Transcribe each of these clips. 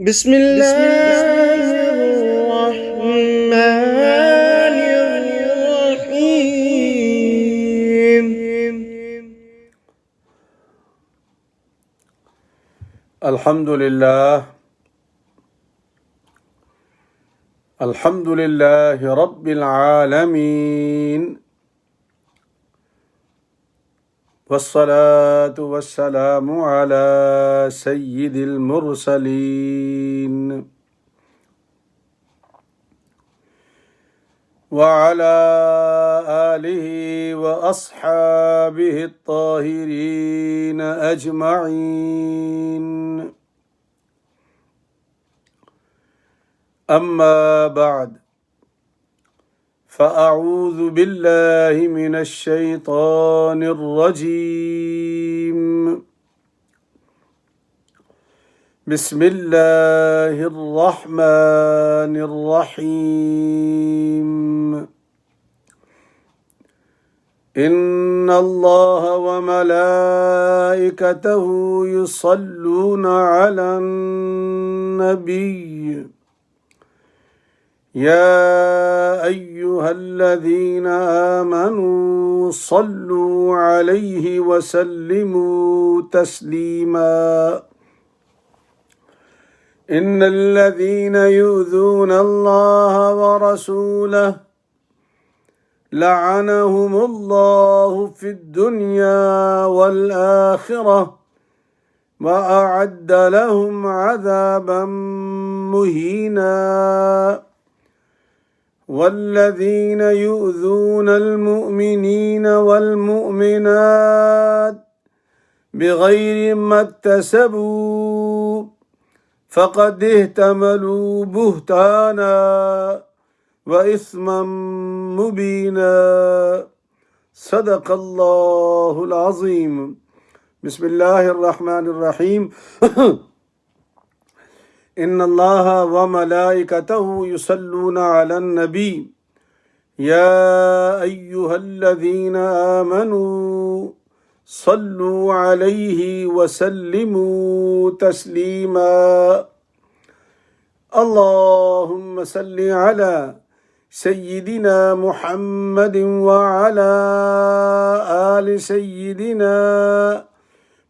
بسم الله الرحمن الرحيم. الحمد لله رب العالمين، والصلاة والسلام على سيد المرسلين وعلى آله وأصحابه الطاهرين أجمعين. أما بعد، فأعوذ بالله من الشيطان الرجيم. بسم الله الرحمن الرحيم. إن الله وملائكته يصلون على النبي يا أيها الذين آمنوا صلوا عليه وسلموا تسليما. إن الذين يؤذون الله ورسوله لعنهم الله في الدنيا والآخرة وأعد لهم عذابا مهينا. والذين يؤذون المؤمنين والمؤمنات بغير ما اكتسبوا فقد احتملوا بهتانا وإثما مبينا. صدق الله العظيم. بسم الله الرحمن الرحيم. إن الله وملائكته يصلون على النبي يا أيها الذين آمنوا صلوا عليه وسلموا تسليما. اللهم صل على سيدنا محمد وعلى آل سيدنا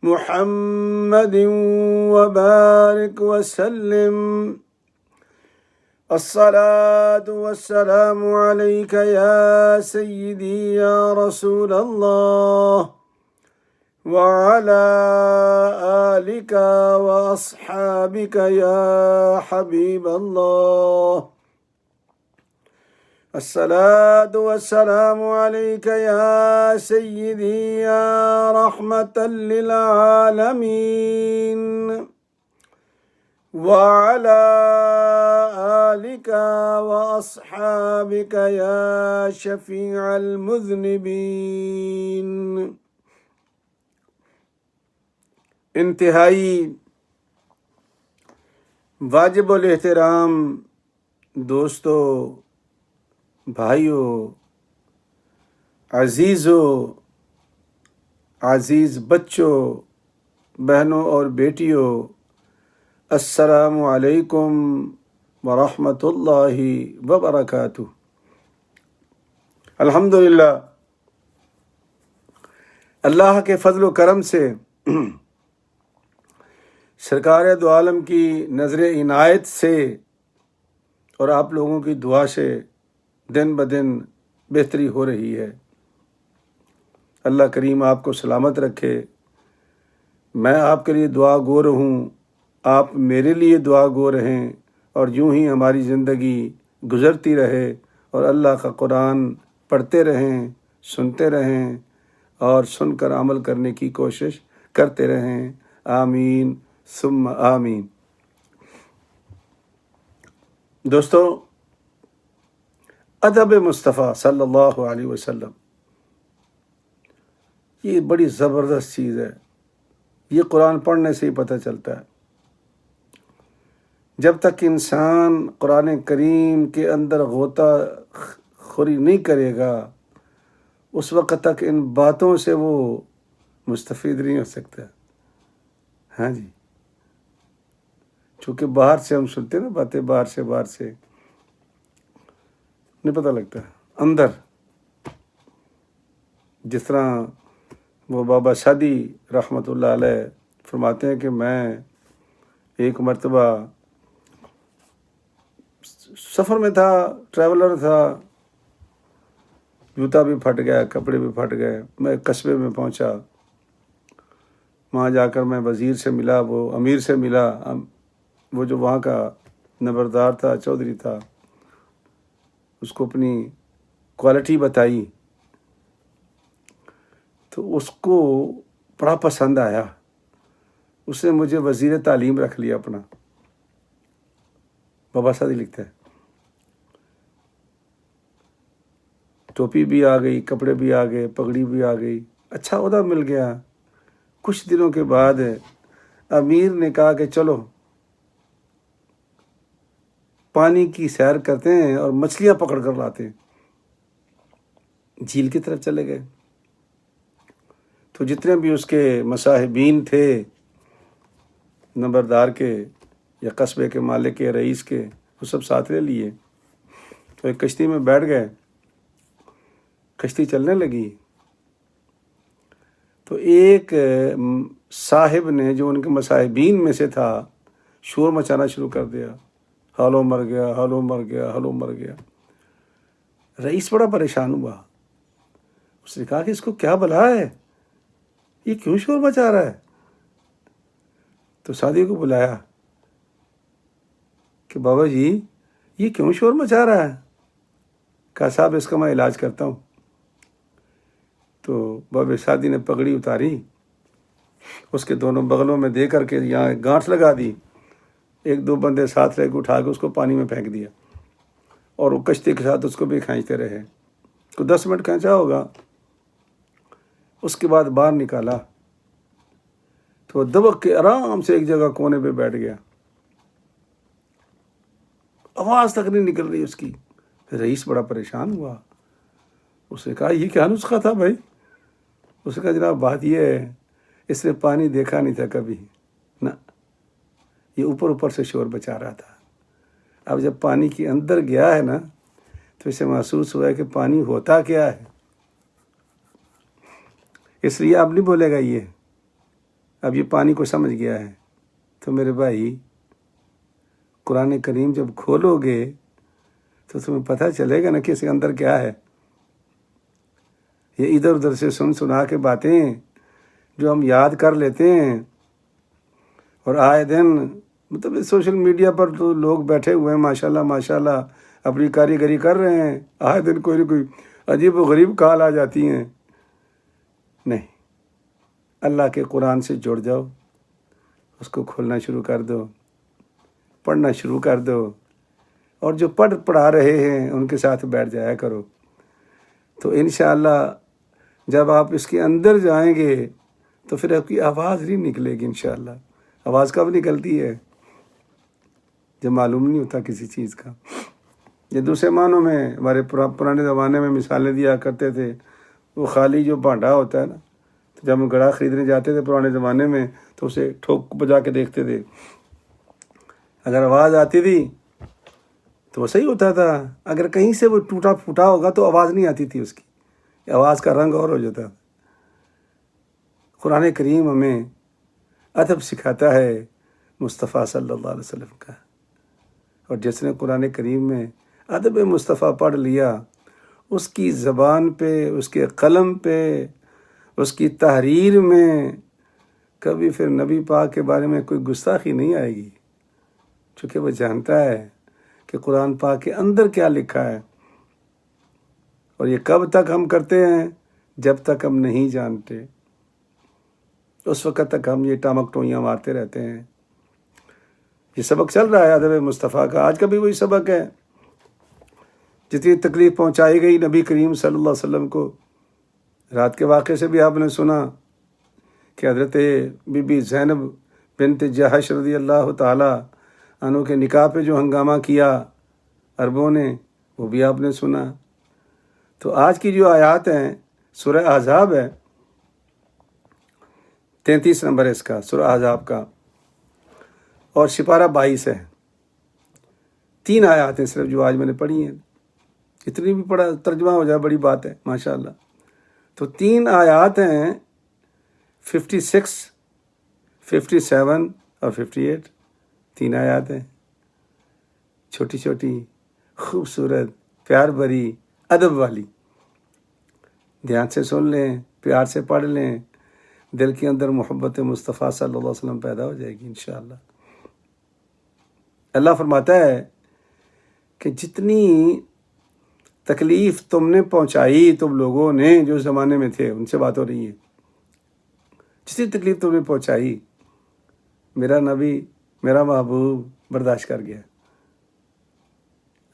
محمد وبارك وسلم. الصلاة والسلام عليك يا سيدي يا رسول الله وعلى آلك وأصحابك يا حبيب الله. الصلاة والسلام عليك يا سيدي يا رحمة للعالمين وعلى آلك وأصحابك يا شفيع المذنبين. انتہائی واجب الاحترام دوستو، بھائیوں، عزیزوں، عزیز بچوں، بہنوں اور بیٹیوں، السلام علیکم ورحمۃ اللہ وبرکاتہ. الحمدللہ، اللہ کے فضل و کرم سے، سرکار دو عالم کی نظر عنایت سے اور آپ لوگوں کی دعا سے دن بدن بہتری ہو رہی ہے. اللہ کریم آپ کو سلامت رکھے. میں آپ کے لیے دعا گو رہوں، آپ میرے لیے دعا گو رہیں، اور یوں ہی ہماری زندگی گزرتی رہے اور اللہ کا قرآن پڑھتے رہیں، سنتے رہیں اور سن کر عمل کرنے کی کوشش کرتے رہیں. آمین ثم آمین. دوستو، ادب مصطفیٰ صلی اللہ علیہ وسلم یہ بڑی زبردست چیز ہے. یہ قرآن پڑھنے سے ہی پتہ چلتا ہے. جب تک انسان قرآن کریم کے اندر غوطہ خوری نہیں کرے گا، اس وقت تک ان باتوں سے وہ مستفید نہیں ہو سکتا. ہاں جی، چونکہ باہر سے ہم سنتے ہیں نا باتیں، باہر سے نہیں پتہ لگتا، اندر جس طرح وہ بابا شادی رحمۃ اللہ علیہ فرماتے ہیں کہ میں ایک مرتبہ سفر میں تھا، ٹریولر تھا، جوتا بھی پھٹ گیا، کپڑے بھی پھٹ گئے، میں قصبے میں پہنچا، وہاں جا کر میں وزیر سے ملا، وہ امیر سے ملا، وہ جو وہاں کا نمبردار تھا، چودھری تھا، اس کو اپنی کوالٹی بتائی تو اس کو بڑا پسند آیا، اس نے مجھے وزیر تعلیم رکھ لیا اپنا۔ بابا سادی لکھتا ہے ٹوپی بھی آ گئی، کپڑے بھی آ گئے، پگڑی بھی آ گئی، اچھا عہدہ مل گیا۔ کچھ دنوں کے بعد امیر نے کہا کہ چلو پانی کی سیر کرتے ہیں اور مچھلیاں پکڑ کر لاتے ہیں۔ جھیل کی طرف چلے گئے تو جتنے بھی اس کے مصاحبین تھے، نمبردار کے یا قصبے کے مالک کے، رئیس کے، وہ سب ساتھ لے لیے تو ایک کشتی میں بیٹھ گئے۔ کشتی چلنے لگی تو ایک صاحب نے جو ان کے مصاحبین میں سے تھا شور مچانا شروع کر دیا، ہالو مر گیا، ہالو مر گیا، ہالو مر گیا۔ رئیس بڑا پریشان ہوا، اس نے کہا کہ اس کو کیا بلا ہے، یہ کیوں شور مچا رہا ہے؟ تو سادی کو بلایا کہ بابا جی یہ کیوں شور مچا رہا ہے؟ کہا صاحب اس کا میں علاج کرتا ہوں۔ تو بابا سادی نے پگڑی اتاری، اس کے دونوں بغلوں میں دے کر کے یہاں گانٹھ لگا دی، ایک دو بندے ساتھ رہ کے اٹھا کے اس کو پانی میں پھینک دیا، اور وہ کشتی کے ساتھ اس کو بھی کھینچتے رہے، کو 10 منٹ کھینچا ہوگا۔ اس کے بعد باہر نکالا تو وہ دبک کے آرام سے ایک جگہ کونے پہ بیٹھ گیا، آواز تک نہیں نکل رہی اس کی۔ رئیس بڑا پریشان ہوا، اس نے کہا یہ کیا نسخہ تھا بھائی؟ اس نے کہا جناب بات یہ ہے اس نے پانی دیکھا نہیں تھا کبھی نہ، یہ اوپر سے شور بچا رہا تھا۔ اب جب پانی کے اندر گیا ہے نا تو اسے محسوس ہوا ہے کہ پانی ہوتا کیا ہے، اس لیے اب نہیں بولے گا، یہ اب یہ پانی کو سمجھ گیا ہے۔ تو میرے بھائی قرآن کریم جب کھولو گے تو تمہیں پتہ چلے گا نا کہ اس کے اندر کیا ہے۔ یہ ادھر ادھر سے سنا کے باتیں جو ہم یاد کر لیتے ہیں، اور آئے دن مطلب سوشل میڈیا پر تو لوگ بیٹھے ہوئے ہیں ماشاءاللہ اپنی کاریگری کر رہے ہیں، آئے دن کوئی نہ کوئی عجیب و غریب کال آ جاتی ہیں۔ نہیں، اللہ کے قرآن سے جڑ جاؤ، اس کو کھولنا شروع کر دو، پڑھنا شروع کر دو، اور جو پڑھا رہے ہیں ان کے ساتھ بیٹھ جایا کرو، تو انشاءاللہ جب آپ اس کے اندر جائیں گے تو پھر آپ کی آواز نہیں نکلے گی۔ انشاءاللہ آواز کب نکلتی ہے؟ جب معلوم نہیں ہوتا کسی چیز کا۔ یہ دوسرے معنوں میں ہمارے پرانے زمانے میں مثالیں دیا کرتے تھے، وہ خالی جو بھانڈا ہوتا ہے نا، تو جب ہم گڑا خریدنے جاتے تھے پرانے زمانے میں تو اسے ٹھوک بجا کے دیکھتے تھے، اگر آواز آتی تھی تو وہ صحیح ہوتا تھا، اگر کہیں سے وہ ٹوٹا پھوٹا ہوگا تو آواز نہیں آتی تھی، اس کی آواز کا رنگ اور ہو جاتا۔ قرآن کریم ہمیں ادب سکھاتا ہے مصطفیٰ صلی اللہ علیہ وسلم کا، اور جس نے قرآن کریم میں ادب مصطفیٰ پڑھ لیا، اس کی زبان پہ، اس کے قلم پہ، اس کی تحریر میں کبھی پھر نبی پاک کے بارے میں کوئی گستاخی نہیں آئے گی، چونکہ وہ جانتا ہے کہ قرآن پاک کے اندر کیا لکھا ہے۔ اور یہ کب تک ہم کرتے ہیں؟ جب تک ہم نہیں جانتے، اس وقت تک ہم یہ ٹامک ٹوئیاں مارتے رہتے ہیں۔ یہ سبق چل رہا ہے ادب مصطفیٰ کا، آج کا بھی وہی سبق ہے۔ جتنی تکلیف پہنچائی گئی نبی کریم صلی اللہ علیہ وسلم کو، رات کے واقعے سے بھی آپ نے سنا کہ حضرت بی بی زینب بنت جہش رضی اللہ تعالی عنہ کے نکاح پہ جو ہنگامہ کیا عربوں نے، وہ بھی آپ نے سنا۔ تو آج کی جو آیات ہیں، سورہ احزاب ہے، 33 نمبر ہے اس کا، سورہ احزاب کا، اور سپارہ 22 ہے. 3 آیات ہیں صرف جو آج میں نے پڑھی ہیں. اتنی بھی پڑھا ترجمہ ہو جائے بڑی بات ہے ماشاءاللہ. تو 3 آیات ہیں 56 57 اور 58. 3 آیات ہیں چھوٹی چھوٹی خوبصورت پیار بھری ادب والی. دھیان سے سن لیں, پیار سے پڑھ لیں, دل کے اندر محبت مصطفیٰ صلی اللہ علیہ وسلم پیدا ہو جائے گی انشاءاللہ. اللہ فرماتا ہے کہ جتنی تکلیف تم نے پہنچائی, تم لوگوں نے جو زمانے میں تھے, ان سے بات ہو رہی ہے, جتنی تکلیف تم نے پہنچائی میرا نبی میرا محبوب برداشت کر گیا,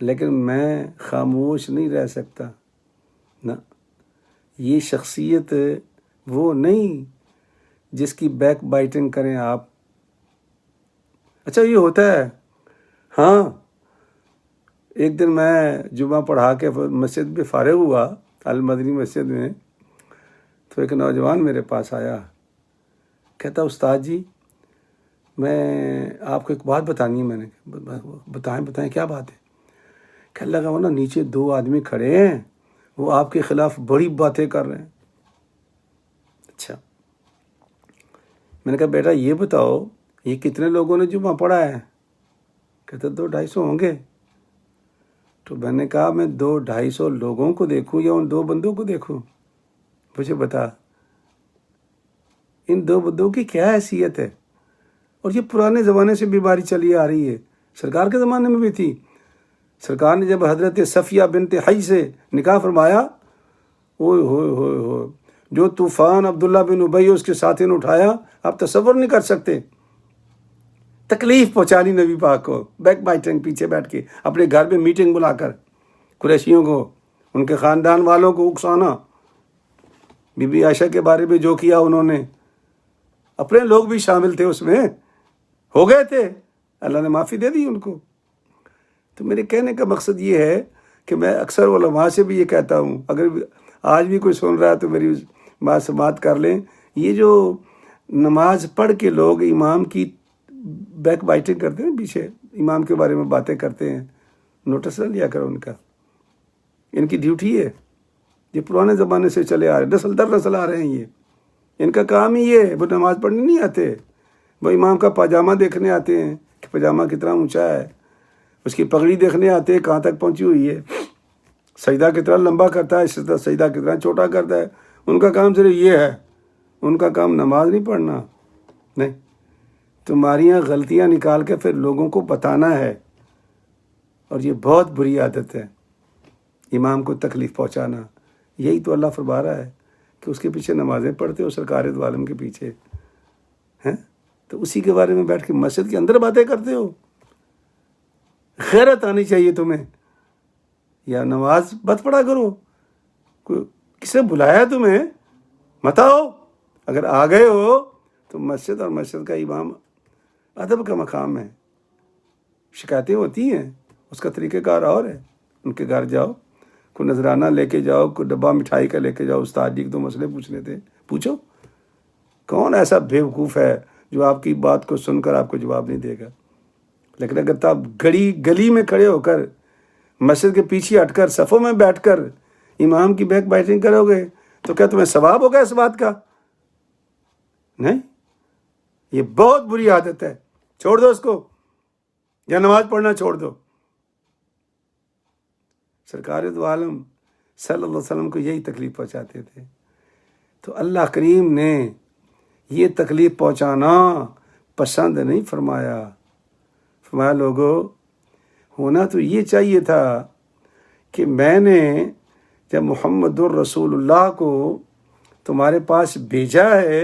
لیکن میں خاموش نہیں رہ سکتا. نہ, یہ شخصیت وہ نہیں جس کی بیک بائٹنگ کریں آپ. اچھا یہ ہوتا ہے. ہاں, ایک دن میں جمعہ پڑھا کے مسجد میں فارغ ہوا, المدنی مسجد میں, تو ایک نوجوان میرے پاس آیا, کہتا استاد جی میں آپ کو ایک بات بتانی ہے. میں نے بتائیں کیا بات ہے؟ کہنے لگا وہ نا نیچے 2 آدمی کھڑے ہیں, وہ آپ کے خلاف بڑی باتیں کر رہے ہیں. اچھا, میں نے کہا بیٹا یہ بتاؤ یہ کتنے لوگوں نے جمعہ پڑھا ہے؟ کہتا 200-250 ہوں گے. تو میں نے کہا میں 200-250 لوگوں کو دیکھوں یا ان 2 بندوں کو دیکھوں؟ مجھے بتا, ان 2 بندوں کی کیا حیثیت ہے؟ اور یہ پرانے زمانے سے بیماری چلی آ رہی ہے, سرکار کے زمانے میں بھی تھی. سرکار نے جب حضرت صفیہ بنت حی سے نکاح فرمایا, اوئے ہوئے ہوئے ہوئے, جو طوفان عبداللہ بن ابی اس کے ساتھی نے اٹھایا آپ تصور نہیں کر سکتے. تکلیف پہنچانی نبی پاک کو, بیک بائٹنگ, پیچھے بیٹھ کے اپنے گھر میں میٹنگ بلا کر قریشیوں کو, ان کے خاندان والوں کو اکسانا. بی بی عائشہ کے بارے میں جو کیا انہوں نے, اپنے لوگ بھی شامل تھے اس میں, ہو گئے تھے, اللہ نے معافی دے دی ان کو. تو میرے کہنے کا مقصد یہ ہے کہ میں اکثر علماء سے بھی یہ کہتا ہوں, اگر آج بھی کوئی سن رہا ہے تو میری بات سماعت کر لیں. یہ جو نماز پڑھ کے لوگ امام کی بیک بائٹنگ کرتے ہیں, پیچھے امام کے بارے میں باتیں کرتے ہیں, نوٹس نہ لیا کرو ان کا. ان کی ڈیوٹی ہے, یہ پرانے زمانے سے چلے آ رہے, نسل در نسل آ رہے ہیں. یہ ان کا کام ہی یہ ہے. وہ نماز پڑھنے نہیں آتے, وہ امام کا پاجامہ دیکھنے آتے ہیں کہ پاجامہ کتنا اونچا ہے, اس کی پگڑی دیکھنے آتے ہیں کہاں تک پہنچی ہوئی ہے, سجدہ کتنا لمبا کرتا ہے, سجدہ کتنا چھوٹا کرتا ہے. ان کا کام صرف یہ ہے, ان کا کام نماز نہیں پڑھنا. نہیں, تمہاری غلطیاں نکال کے پھر لوگوں کو بتانا ہے. اور یہ بہت بری عادت ہے, امام کو تکلیف پہنچانا. یہی تو اللہ فرما رہا ہے کہ اس کے پیچھے نمازیں پڑھتے ہو, سرکار دو عالم کے پیچھے ہیں, تو اسی کے بارے میں بیٹھ کے مسجد کے اندر باتیں کرتے ہو. غیرت آنی چاہیے تمہیں, یا نماز مت پڑھا کرو. کوئی کسے بلایا تمہیں, مت آؤ. اگر آ گئے ہو تو مسجد اور مسجد کا امام ادب کا مقام ہے. شکایتیں ہوتی ہیں, اس کا طریقہ کار اور ہے. ان کے گھر جاؤ, کوئی نذرانہ لے کے جاؤ, کوئی ڈبہ مٹھائی کا لے کے جاؤ, استاد جی 2 مسئلے پوچھنے تھے, پوچھو. کون ایسا بیوقوف ہے جو آپ کی بات کو سن کر آپ کو جواب نہیں دے گا؟ لیکن اگر آپ گلی میں کھڑے ہو کر, مسجد کے پیچھے ہٹ کر, صفوں میں بیٹھ کر امام کی بیک بائٹنگ کرو گے تو کیا تمہیں ثواب ہوگا اس بات کا؟ نہیں, یہ بہت بری عادت ہے. چھوڑ دو اس کو, یا نماز پڑھنا چھوڑ دو. سرکار دو عالم صلی اللہ علیہ وسلم کو یہی تکلیف پہنچاتے تھے. تو اللہ کریم نے یہ تکلیف پہنچانا پسند نہیں فرمایا. فرمایا لوگوں, ہونا تو یہ چاہیے تھا کہ میں نے جب محمد الرسول اللہ کو تمہارے پاس بھیجا ہے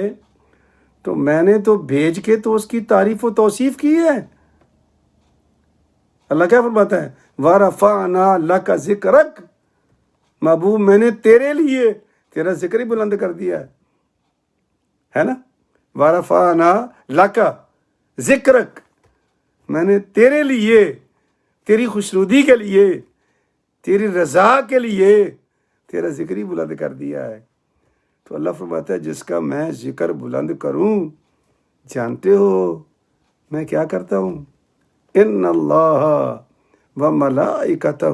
تو میں نے تو بھیج کے تو اس کی تعریف و توصیف کی ہے. اللہ کیا فرماتا ہے؟ وَرَفَعْنَا لَكَ ذِكْرَكَ, محبوب میں نے تیرے لیے تیرا ذکر ہی بلند کر دیا ہے نا. وَرَفَعْنَا لَكَ ذِكْرَكَ, میں نے تیرے لیے, تیری خوشنودی کے لیے, تیری رضا کے لیے تیرا ذکر ہی بلند کر دیا ہے. تو اللہ فرماتا ہے جس کا میں ذکر بلند کروں, جانتے ہو میں کیا کرتا ہوں؟ ان اللہ و ملائکتہ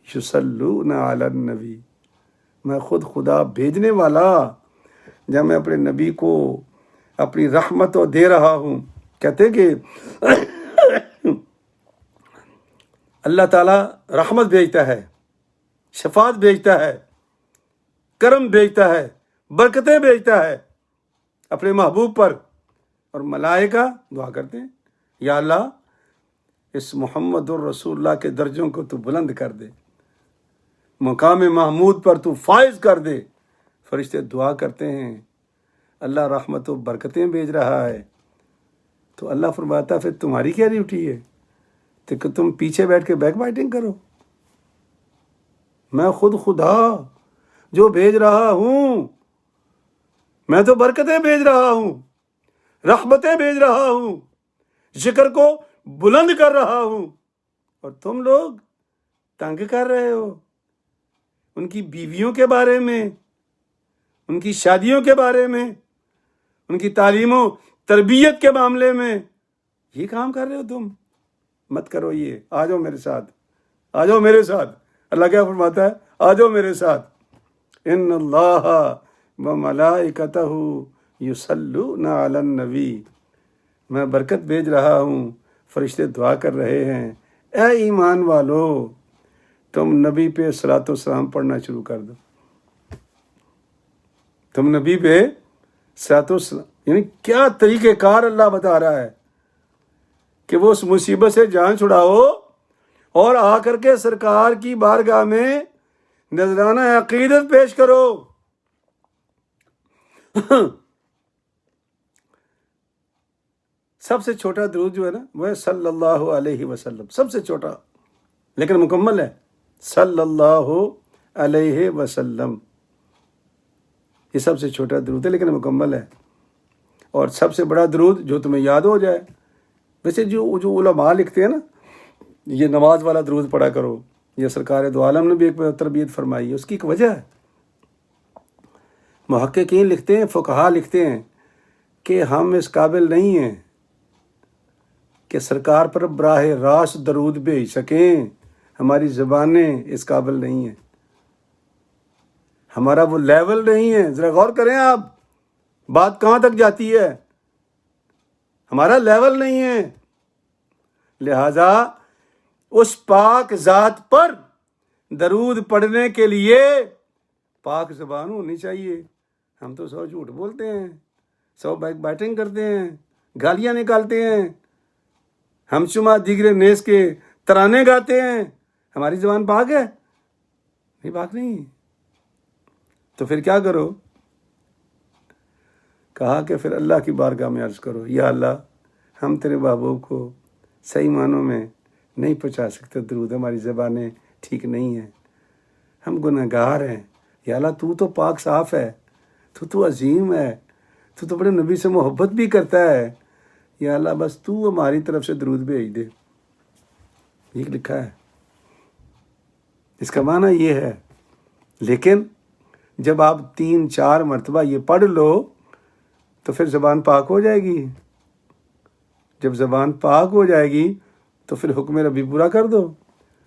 یصلون علی النبی، میں خود خدا بھیجنے والا جب میں اپنے نبی کو اپنی رحمت دے رہا ہوں. کہتے کہ اللہ تعالیٰ رحمت بھیجتا ہے، شفاعت بھیجتا ہے، کرم بھیجتا ہے، برکتیں بھیجتا ہے اپنے محبوب پر، اور ملائکہ دعا کرتے ہیں یا اللہ اس محمد الرسول اللہ کے درجوں کو تو بلند کر دے، مقام محمود پر تو فائز کر دے. فرشتے دعا کرتے ہیں، اللہ رحمت و برکتیں بھیج رہا ہے. تو اللہ فرماتا پھر تمہاری کیا ڈیوٹی ہے کہ تم پیچھے بیٹھ کے بیک بائٹنگ کرو؟ میں خود خدا جو بھیج رہا ہوں، میں تو برکتیں بھیج رہا ہوں، رحمتیں بھیج رہا ہوں، ذکر کو بلند کر رہا ہوں، اور تم لوگ تنگ کر رہے ہو ان کی بیویوں کے بارے میں، ان کی شادیوں کے بارے میں، ان کی تعلیم و تربیت کے معاملے میں. یہ کام کر رہے ہو تم، مت کرو یہ. آ جاؤ میرے ساتھ، آ جاؤ میرے ساتھ. اللہ کیا فرماتا ہے؟ آ جاؤ میرے ساتھ. ان اللہ و ملائکتہ یصلون علی النبی، میں برکت بھیج رہا ہوں، فرشتے دعا کر رہے ہیں اے ایمان والو تم نبی پہ صلاۃ و سلام پڑھنا شروع کر دو. تم نبی پہ صلاۃ و سلام، یعنی کیا طریقہ کار اللہ بتا رہا ہے کہ وہ اس مصیبت سے جان چھڑاؤ اور آ کر کے سرکار کی بارگاہ میں نذرانہ عقیدت پیش کرو. سب سے چھوٹا درود جو ہے نا وہ ہے صلی اللہ علیہ وسلم، سب سے چھوٹا لیکن مکمل ہے، صلی اللہ علیہ وسلم. یہ سب سے چھوٹا درود ہے لیکن مکمل ہے، اور سب سے بڑا درود جو تمہیں یاد ہو جائے. ویسے جو علماء لکھتے ہیں نا یہ نماز والا درود پڑھا کرو، یہ سرکار دو عالم نے بھی ایک تربیت فرمائی ہے. اس کی ایک وجہ ہے، محققین لکھتے ہیں، فقہا لکھتے ہیں کہ ہم اس قابل نہیں ہیں کہ سرکار پر براہ راست درود بھیج سکیں، ہماری زبانیں اس قابل نہیں ہیں، ہمارا وہ لیول نہیں ہے. ذرا غور کریں آپ، بات کہاں تک جاتی ہے، ہمارا لیول نہیں ہے. لہذا اس پاک ذات پر درود پڑھنے کے لیے پاک زبان ہونی چاہیے. ہم تو 100 جھوٹ بولتے ہیں، 100 بیک بائٹنگ کرتے ہیں، گالیاں نکالتے ہیں، ہم شما دیگر نیز کے ترانے گاتے ہیں. ہماری زبان پاک ہے؟ نہیں، پاک نہیں. تو پھر کیا کرو؟ کہا کہ پھر اللہ کی بارگاہ میں عرض کرو یا اللہ ہم تیرے محبوب کو صحیح معنوں میں نہیں پہنچا سکتے درود، ہماری زبانیں ٹھیک نہیں ہیں، ہم گناہ گار ہیں. یا اللہ تو پاک صاف ہے، تو عظیم ہے، تو بڑے نبی سے محبت بھی کرتا ہے. یا اللہ بس تو ہماری طرف سے درود بھیج دے. یہ لکھا ہے، اس کا معنی یہ ہے. لیکن جب آپ 3-4 مرتبہ یہ پڑھ لو تو پھر زبان پاک ہو جائے گی. جب زبان پاک ہو جائے گی تو پھر حکم ربی پورا کر دو.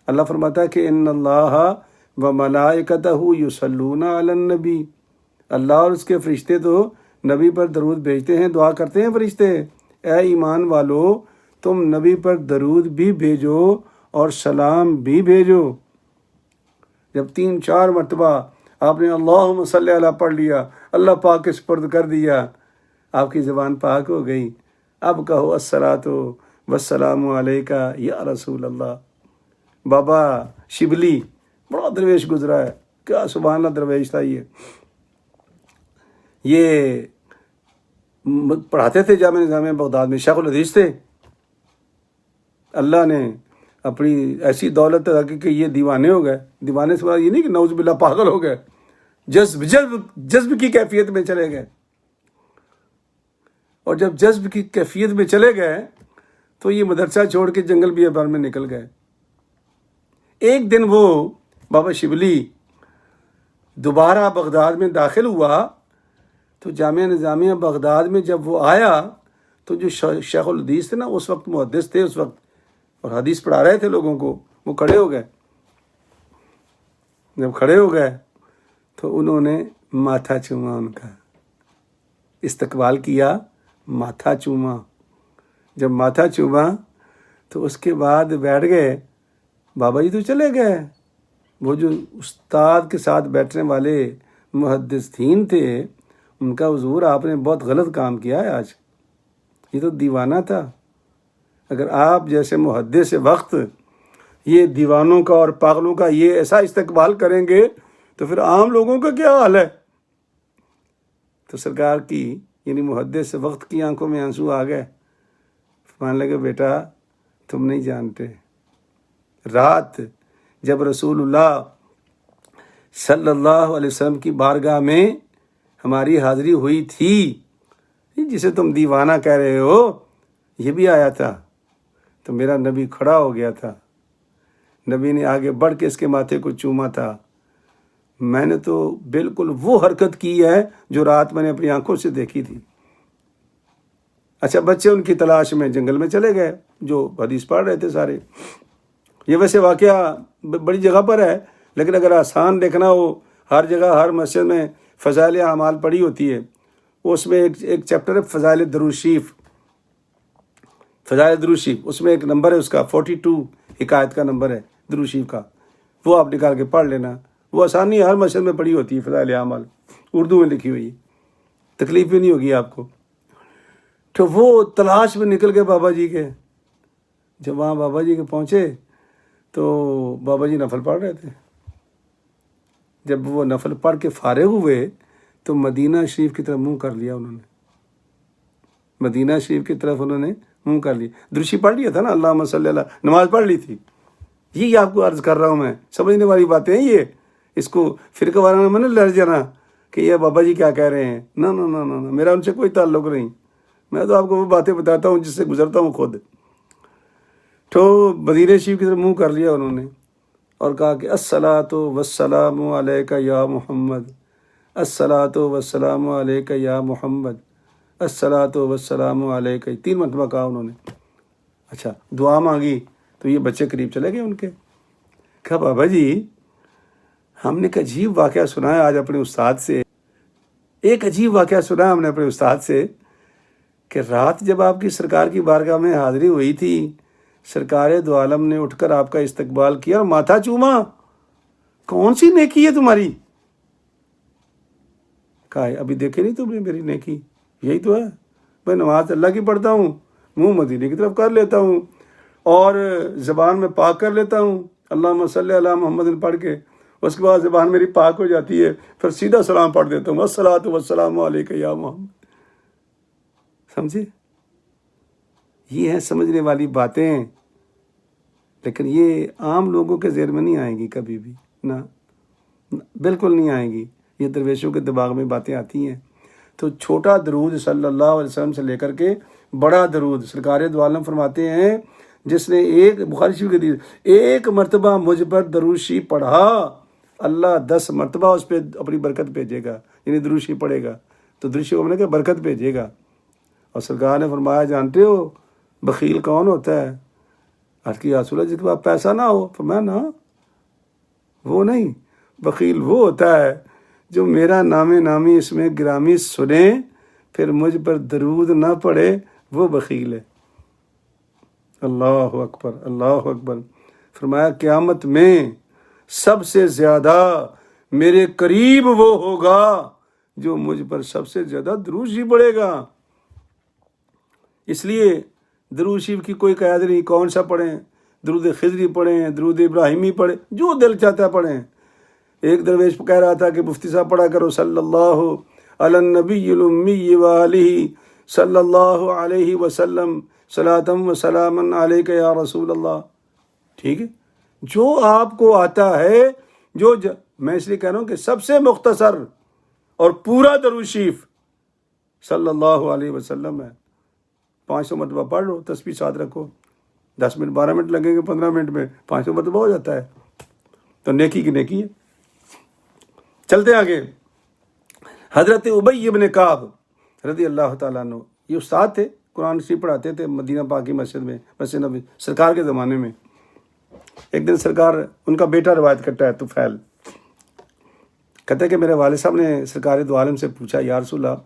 اللہ فرماتا ہے کہ ان اللہ و ملائکتہ یصلون علی النبی، اللہ اور اس کے فرشتے تو نبی پر درود بھیجتے ہیں، دعا کرتے ہیں فرشتے اے ایمان والو تم نبی پر درود بھی بھیجو اور سلام بھی بھیجو. جب 3-4 مرتبہ آپ نے اللہم صلی علی پڑھ لیا، اللہ پاک کے سپرد کر دیا، آپ کی زبان پاک ہو گئی. اب کہو الصلاۃ والسلام علیکہ یا رسول اللہ. بابا شبلی بڑا درویش گزرا ہے، کیا سبحان اللہ درویش تھا. یہ پڑھاتے تھے جامعہ نظامیہ بغداد میں، شیخ الحدیث تھے. اللہ نے اپنی ایسی دولت رکھی کہ یہ دیوانے ہو گئے. دیوانے سے یہ نہیں کہ نعوذ باللہ پاگل ہو گئے، جذب کی کیفیت میں چلے گئے. اور جب جذب کی کیفیت میں چلے گئے تو یہ مدرسہ چھوڑ کے جنگل بیابان میں نکل گئے. ایک دن وہ بابا شبلی دوبارہ بغداد میں داخل ہوا تو جامعہ نظامیہ بغداد میں جب وہ آیا تو جو شیخ الحدیث تھے نا اس وقت، محدث تھے اس وقت، اور حدیث پڑھا رہے تھے لوگوں کو، وہ کھڑے ہو گئے. جب کھڑے ہو گئے تو انہوں نے ماتھا چوما، ان کا استقبال کیا، ماتھا چوما. جب ماتھا چوما تو اس کے بعد بیٹھ گئے. بابا جی تو چلے گئے. وہ جو استاد کے ساتھ بیٹھنے والے محدثین تھے ان کا، حضور آپ نے بہت غلط کام کیا ہے آج، یہ تو دیوانہ تھا. اگر آپ جیسے محدث وقت یہ دیوانوں کا اور پاگلوں کا یہ ایسا استقبال کریں گے تو پھر عام لوگوں کا کیا حال ہے؟ تو سرکار کی یعنی محدث وقت کی آنکھوں میں آنسو آ گئے. فرمانے لگے بیٹا تم نہیں جانتے، رات جب رسول اللہ صلی اللہ علیہ وسلم کی بارگاہ میں ہماری حاضری ہوئی تھی، جسے تم دیوانہ کہہ رہے ہو، یہ بھی آیا تھا. تو میرا نبی کھڑا ہو گیا تھا، نبی نے آگے بڑھ کے اس کے ماتھے کو چوما تھا. میں نے تو بالکل وہ حرکت کی ہے جو رات میں نے اپنی آنکھوں سے دیکھی تھی. اچھا، بچے ان کی تلاش میں جنگل میں چلے گئے جو حدیث پڑھ رہے تھے سارے. یہ ویسے واقعہ بڑی جگہ پر ہے، لیکن اگر آسان دیکھنا ہو، ہر جگہ ہر مسجد میں فضائل اعمال پڑھی ہوتی ہے. اس میں ایک چیپٹر ہے فضائل درود شریف. فضائل درود شریف اس میں ایک نمبر ہے اس کا 42 حکایت کا نمبر ہے درود شریف کا. وہ آپ نکال کے پڑھ لینا. وہ آسان نہیں ہے، ہر مسجد میں پڑھی ہوتی ہے فضائل اعمال، اردو میں لکھی ہوئی، تکلیف بھی نہیں ہوگی آپ کو. تو وہ تلاش میں نکل گئے بابا جی کے. جب وہاں بابا جی کے پہنچے تو بابا جی نفل پڑھ رہے تھے. جب وہ نفل پڑھ کے فارغ ہوئے تو مدینہ شریف کی طرف منہ کر لیا انہوں نے. مدینہ شریف کی طرف انہوں نے منہ کر لیا. درشی پڑھ لیا تھا نا، اللہم صلی اللہ، نماز پڑھ لی تھی. یہی آپ کو عرض کر رہا ہوں میں، سمجھنے والی باتیں ہیں یہ. اس کو فرقہ وارانہ میں نہ لڑ جانا کہ یہ بابا جی کیا کہہ رہے ہیں. نہ نہ نہ نہ، میرا ان سے کوئی تعلق نہیں. میں تو آپ کو وہ باتیں بتاتا ہوں جس سے گزرتا ہوں خود. تو مدینہ شریف کی طرف منہ کر لیا انہوں نے اور کہا کہ الصلاۃ والسلام علیک یا محمد، الصلاۃ والسلام علیک یا محمد، الصلاۃ والسلام علیک. 3 مرتبہ کہا انہوں نے. اچھا، دعا مانگی تو یہ بچے قریب چلے گئے ان کے. کہا بابا جی ہم نے ایک عجیب واقعہ سنا ہے آج اپنے استاد سے. ایک عجیب واقعہ سنا ہم نے اپنے استاد سے کہ رات جب آپ کی سرکار کی بارگاہ میں حاضری ہوئی تھی، سرکار دو عالم نے اٹھ کر آپ کا استقبال کیا اور ماتھا چوما. کون سی نیکی ہے تمہاری؟ کہا ابھی دیکھے نہیں تم نے میری نیکی؟ یہی تو ہے، میں نماز اللہ کی پڑھتا ہوں، منہ مدینے کی طرف کر لیتا ہوں اور زبان میں پاک کر لیتا ہوں اللہم صلی علی محمد پڑھ کے. اس کے بعد زبان میری پاک ہو جاتی ہے، پھر سیدھا سلام پڑھ دیتا ہوں الصلاۃ والسلام علیک یا محمد. سمجھے؟ یہ ہیں سمجھنے والی باتیں، لیکن یہ عام لوگوں کے ذہن میں نہیں آئیں گی کبھی بھی، نہ بالکل نہیں آئیں گی. یہ درویشوں کے دماغ میں باتیں آتی ہیں. تو چھوٹا درود صلی اللہ علیہ وسلم سے لے کر کے بڑا درود، سرکار دو عالم فرماتے ہیں جس نے ایک بخاری شریف کے حدیث، ایک مرتبہ مجھ پر درود شریف پڑھا اللہ 10 مرتبہ اس پہ اپنی برکت بھیجے گا. یعنی درود شریف پڑھے گا تو درود شریف نے کہ برکت بھیجے گا. اور سرکار نے فرمایا جانتے ہو بخیل کون ہوتا ہے؟ عرض کی یا رسول اللہ جس کے پاس پیسہ نہ ہو. فرمایا نا، وہ نہیں، بخیل وہ ہوتا ہے جو میرا نام نامی اس میں گرامی سنے پھر مجھ پر درود نہ پڑے، وہ بخیل ہے. اللہ اکبر، اللہ اکبر. فرمایا قیامت میں سب سے زیادہ میرے قریب وہ ہوگا جو مجھ پر سب سے زیادہ درود شریف پڑھے گا. اس لیے درود شریف کی کوئی قیاد نہیں، کون سا پڑھیں، درود خضری پڑھیں، درود ابراہیمی پڑھیں، جو دل چاہتا ہے پڑھیں. ایک درویش کہہ رہا تھا کہ مفتی صاحب پڑھا کرو صلی اللہ علی النبی الامی وآلہ صلی اللہ علیہ وسلم صلاۃ و سلام علیک یا رسول اللہ. ٹھیک ہے، جو آپ کو آتا ہے، میں اس لیے کہہ رہا ہوں کہ سب سے مختصر اور پورا درود شریف صلی اللہ علیہ وسلم ہے. 500 مرتبہ پڑھ لو، تسبیح ساتھ رکھو، 10 منٹ 12 منٹ لگیں گے، 15 منٹ میں 500 مرتبہ ہو جاتا ہے. تو نیکی کی نیکی ہے. چلتے آگے. حضرت ابی ابن کعب رضی اللہ تعالیٰ عنہ، یہ استاد تھے قرآن شریف پڑھاتے تھے مدینہ پاک کی مسجد میں، مسجد نبی سرکار کے زمانے میں۔ ایک دن سرکار، ان کا بیٹا روایت کرتا ہے طفیل، کہتا ہے کہ میرے والد صاحب نے سرکار دو عالم سے پوچھا، یا رسول اللہ،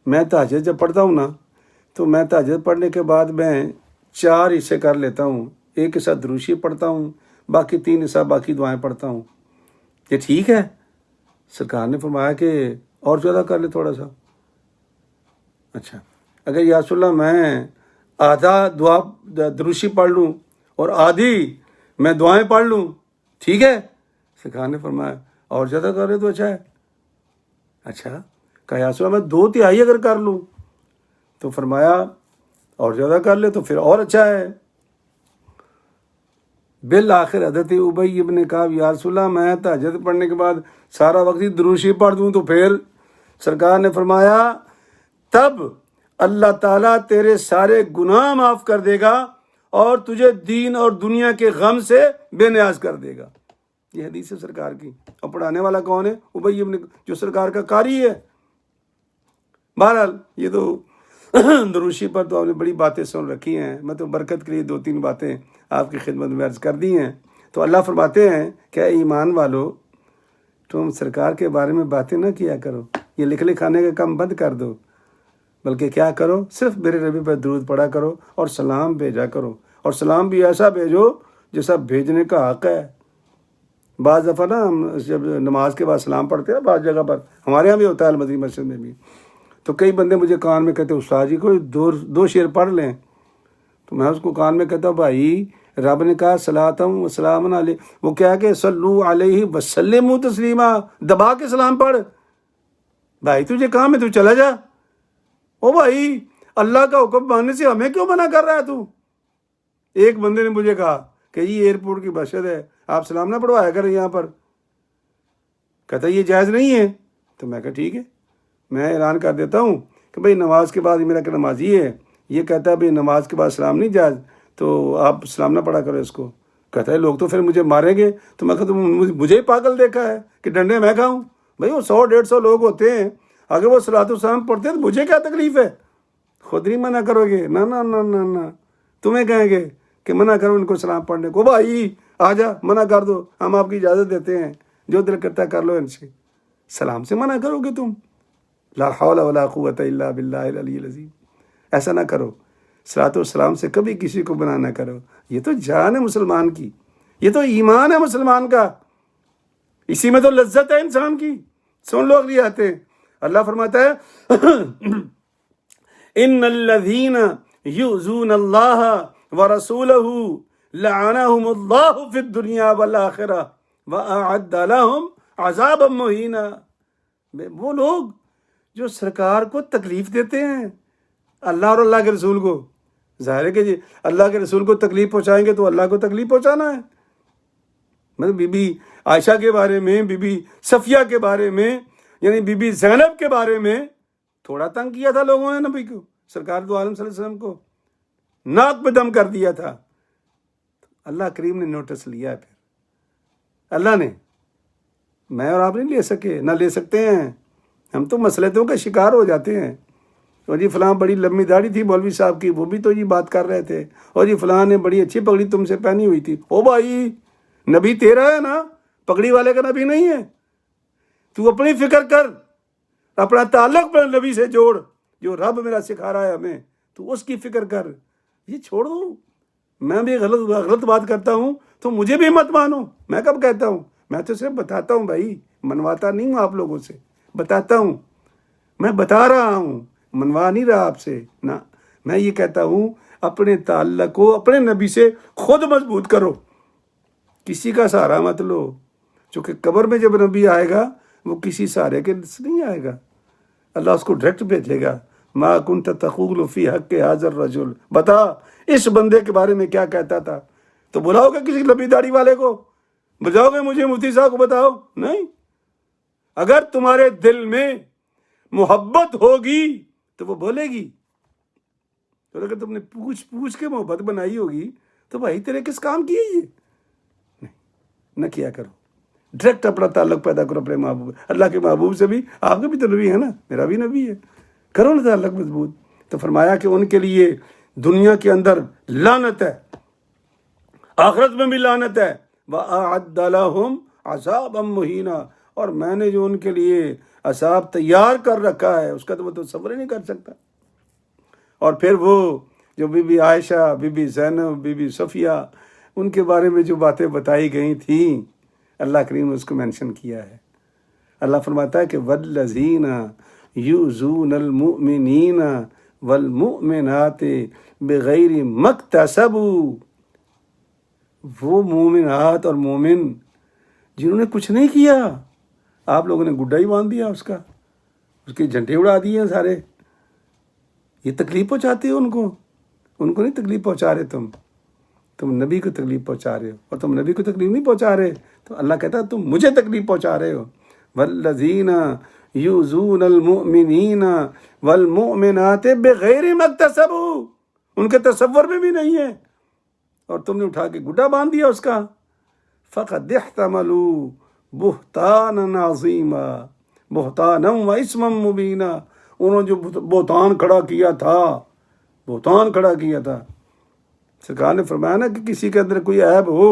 میں تہجد جب پڑھتا ہوں نا تو میں تہجد پڑھنے کے بعد میں 4 حصے کر لیتا ہوں، ایک حصہ درود شریف پڑھتا ہوں، باقی 3 حصہ باقی دعائیں پڑھتا ہوں، یہ ٹھیک ہے؟ سرکار نے فرمایا کہ اور زیادہ کر لے تھوڑا سا۔ اچھا، اگر یا رسول اللہ میں آدھا دعا درود شریف پڑھ لوں اور آدھی میں دعائیں پڑھ لوں، ٹھیک ہے؟ سرکار نے فرمایا اور زیادہ کر لے تو اچھا ہے۔ اچھا، کہا یا رسول اللہ میں 2/3 اگر کر لوں، تو فرمایا اور زیادہ کر لے تو پھر اور اچھا ہے۔ بالآخر حضرت ابی ابن کعب، یا رسول اللہ میں تہجد پڑھنے کے بعد سارا وقت ہی درود شریف پڑھ دوں تو پھر؟ سرکار نے فرمایا تب اللہ تعالیٰ تیرے سارے گناہ معاف کر دے گا اور تجھے دین اور دنیا کے غم سے بے نیاز کر دے گا۔ یہ حدیث ہے سرکار کی، اور پڑھانے والا کون ہے؟ ابی ابن، جو سرکار کا قاری ہے۔ بہرحال یہ تو درود شریف پر تو آپ نے بڑی باتیں سن رکھی ہیں، میں تو برکت کے لیے 2-3 باتیں آپ کی خدمت میں عرض کر دی ہیں۔ تو اللہ فرماتے ہیں کہ اے ایمان والو، تم سرکار کے بارے میں باتیں نہ کیا کرو، یہ لکھ لکھانے کا کام بند کر دو، بلکہ کیا کرو، صرف میرے نبی پر درود پڑھا کرو اور سلام بھیجا کرو، اور سلام بھی ایسا بھیجو جیسا بھیجنے کا حق ہے۔ بعض دفعہ نا ہم جب نماز کے بعد سلام پڑھتے ہیں، بعض جگہ پر ہمارے یہاں بھی ہوتا ہے، المدینہ مسجد میں بھی، تو کئی بندے مجھے کان میں کہتے ہیں استاد جی کوئی 2 شعر پڑھ لیں، تو میں اس کو کان میں کہتا ہوں بھائی رب نے کہا صلاۃ و سلام علیہ، وہ کیا کہ صلو علیہ وسلموا تسلیما، دبا کے سلام پڑھ۔ بھائی تجھے کام ہے، تو چلا جا۔ او بھائی اللہ کا حکم ماننے سے ہمیں کیوں منع کر رہا ہے تو؟ ایک بندے نے مجھے کہا کہ یہ ایئرپورٹ کی مسجد ہے، آپ سلام نہ پڑھوایا کریں یہاں پر، کہتا یہ جائز نہیں ہے۔ تو میں کہا ٹھیک ہے، میں اعلان کر دیتا ہوں کہ بھئی نماز کے بعد، میرا کہ نمازی ہے، یہ کہتا ہے بھئی نماز کے بعد سلام نہیں جائز، تو آپ سلام نہ پڑھا کرو اس کو۔ کہتا ہے لوگ تو پھر مجھے ماریں گے۔ تو میں کہتا ہوں مجھے ہی پاگل دیکھا ہے کہ ڈنڈے میں کھاؤں؟ بھئی وہ 100-150 لوگ ہوتے ہیں، اگر وہ صلاۃ والسلام پڑھتے ہیں تو مجھے کیا تکلیف ہے؟ خود نہیں منع کرو گے؟ نہ نہ نہ نہ نہ، تمہیں کہیں گے کہ منع کرو ان کو سلام پڑھنے کو۔ بھائی آ جا، منع کر دو، ہم آپ کی اجازت دیتے ہیں، جو دل کرتا ہے کر لو ان سے۔ سلام سے منع کرو گے تم؟ لا حول ولا قوت الا باللہ العلی العظیم۔ ایسا نہ کرو، صلاۃ والسلام سے کبھی کسی کو منع نہ کرو، یہ تو جان ہے مسلمان کی، یہ تو ایمان ہے مسلمان کا، اسی میں تو لذت ہے انسان کی۔ سن لو اگلی آتے ہیں، اللہ فرماتا ہے ان الذین یؤذون اللہ ورسولہ لعنہم اللہ فی الدنیا والآخرہ واعد لہم عذابا مہینا۔ وہ لوگ جو سرکار کو تکلیف دیتے ہیں، اللہ اور اللہ کے رسول کو، ظاہر ہے کہ جی اللہ کے رسول کو تکلیف پہنچائیں گے تو اللہ کو تکلیف پہنچانا ہے۔ مطلب بی بی عائشہ کے بارے میں، بی بی صفیہ کے بارے میں، یعنی بی بی زینب کے بارے میں تھوڑا تنگ کیا تھا لوگوں نے نبی کو، سرکار دو عالم صلی اللہ علیہ وسلم کو ناک پہ دم کر دیا تھا۔ اللہ کریم نے نوٹس لیا ہے، پھر اللہ نے، میں اور آپ نہیں لے سکے، نہ لے سکتے ہیں، ہم تو مسلطوں کا شکار ہو جاتے ہیں۔ اور جی فلاں بڑی لمبی داڑھی تھی مولوی صاحب کی، وہ بھی تو یہ بات کر رہے تھے، اور جی فلاں نے بڑی اچھی پگڑی تم سے پہنی ہوئی تھی۔ او بھائی نبی تیرا ہے نا، پگڑی والے کا نبی نہیں ہے۔ تو اپنی فکر کر، اپنا تعلق اپنے نبی سے جوڑ، جو رب میرا سکھا رہا ہے ہمیں، تو اس کی فکر کر۔ یہ چھوڑ دو، میں بھی غلط بات کرتا ہوں تو مجھے بھی مت مانو۔ میں کب کہتا ہوں؟ میں تو صرف بتاتا ہوں بھائی، منواتا نہیں ہوں آپ لوگوں سے، بتاتا ہوں، میں بتا رہا ہوں، منوا نہیں رہا آپ سے، نہ، میں یہ کہتا ہوں اپنے تعلق کو اپنے نبی سے خود مضبوط کرو، کسی کا سہارا مت لو، چونکہ قبر میں جب نبی آئے گا وہ کسی سہارے کے نہیں آئے گا، اللہ اس کو ڈائریکٹ بھیجے گا۔ ما کنت تقول فی حق هذا الرجل، بتا اس بندے کے بارے میں کیا کہتا تھا؟ تو بلاؤ گے کسی لمبی داڑھی والے کو؟ بجاؤ گے مجھے مفتی صاحب کو بتاؤ؟ نہیں۔ اگر تمہارے دل میں محبت ہوگی تو وہ بولے گی، اور اگر تم نے پوچھ کے محبت بنائی ہوگی تو بھائی تیرے کس کام کی ہے یہ؟ نہیں، نہ کیا کرو، ڈائریکٹ اپنا تعلق پیدا کرو اپنے محبوب، اللہ کے محبوب سے بھی۔ آپ کا بھی تو نبی ہے نا، میرا بھی نبی ہے، کرو نا تعلق مضبوط۔ تو فرمایا کہ ان کے لیے دنیا کے اندر لعنت ہے، آخرت میں بھی لعنت ہے، وَأَعَدَّ لَهُمْ عَذَابًا مُهِينًا، اور میں نے جو ان کے لیے عذاب تیار کر رکھا ہے اس کا تو وہ تصور ہی نہیں کر سکتا۔ اور پھر وہ جو بی بی عائشہ، بی بی زینب، بی بی صفیہ، ان کے بارے میں جو باتیں بتائی گئی تھیں اللہ کریم نے اس کو مینشن کیا ہے۔ اللہ فرماتا ہے کہ وَالَّذِينَ يُؤْذُونَ الْمُؤْمِنِينَ وَالْمُؤْمِنَاتِ بِغَيْرِ مَا اكْتَسَبُوا، وہ مومنات اور مومن جنہوں نے کچھ نہیں کیا، آپ لوگوں نے گڈا ہی باندھ دیا اس کا، اس کے جھنڈے اڑا دیے سارے، یہ تکلیف پہنچاتے ہو ان کو نہیں تکلیف پہنچا رہے، تم نبی کو تکلیف پہنچا رہے ہو، اور تم نبی کو تکلیف نہیں پہنچا رہے تو اللہ کہتا ہے تم مجھے تکلیف پہنچا رہے ہو۔ والذین یؤذون المؤمنین والمؤمنات بغیر ما اکتسبوا، ان کے تصور میں بھی نہیں ہے، اور تم نے اٹھا کے گڈا باندھ دیا اس کا۔ فقد احتملوا بہتانا عظیما بہتانا و اسما مبینا، انہوں نے جو بہتان کھڑا کیا تھا، سرکار نے فرمایا نا کہ کسی کے اندر کوئی عیب ہو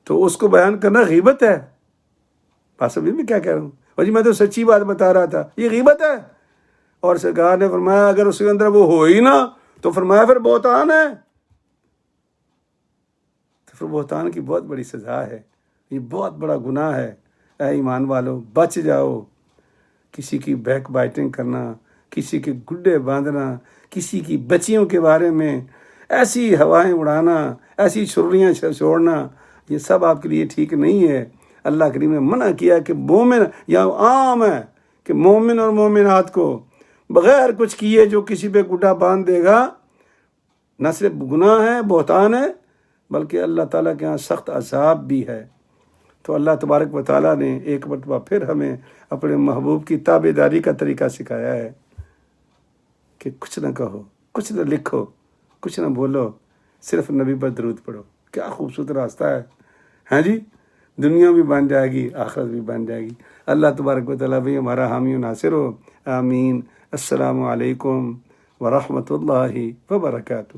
تو اس کو بیان کرنا غیبت ہے۔ بات سمجھ میں کیا کہہ رہا ہوں؟ اور جی میں تو سچی بات بتا رہا تھا، یہ غیبت ہے۔ اور سرکار نے فرمایا اگر اس کے اندر وہ ہو ہی نہ تو فرمایا پھر بہتان ہے، تو پھر بہتان کی بہت بڑی سزا ہے، یہ بہت بڑا گناہ ہے۔ اے ایمان والو بچ جاؤ، کسی کی بیک بائٹنگ کرنا، کسی کے گڈے باندھنا، کسی کی بچیوں کے بارے میں ایسی ہوائیں اڑانا، ایسی چھریاں چھوڑنا، یہ سب آپ کے لیے ٹھیک نہیں ہے۔ اللہ کریم نے منع کیا کہ مومن، یا عام ہے کہ مومن اور مومنات کو بغیر کچھ کیے جو کسی پہ گڈا باندھ دے گا، نہ صرف گناہ ہے، بہتان ہے، بلکہ اللہ تعالیٰ کے ہاں سخت عذاب بھی ہے۔ تو اللہ تبارک و تعالیٰ نے ایک مرتبہ پھر ہمیں اپنے محبوب کی تابع داری کا طریقہ سکھایا ہے کہ کچھ نہ کہو، کچھ نہ لکھو، کچھ نہ بولو، صرف نبی پر درود پڑھو۔ کیا خوبصورت راستہ ہے، ہاں جی، دنیا بھی بن جائے گی، آخرت بھی بن جائے گی۔ اللہ تبارک و تعالیٰ بھی ہمارا حامی و ناصر ہو، آمین۔ السلام علیکم ورحمۃ اللہ وبرکاتہ۔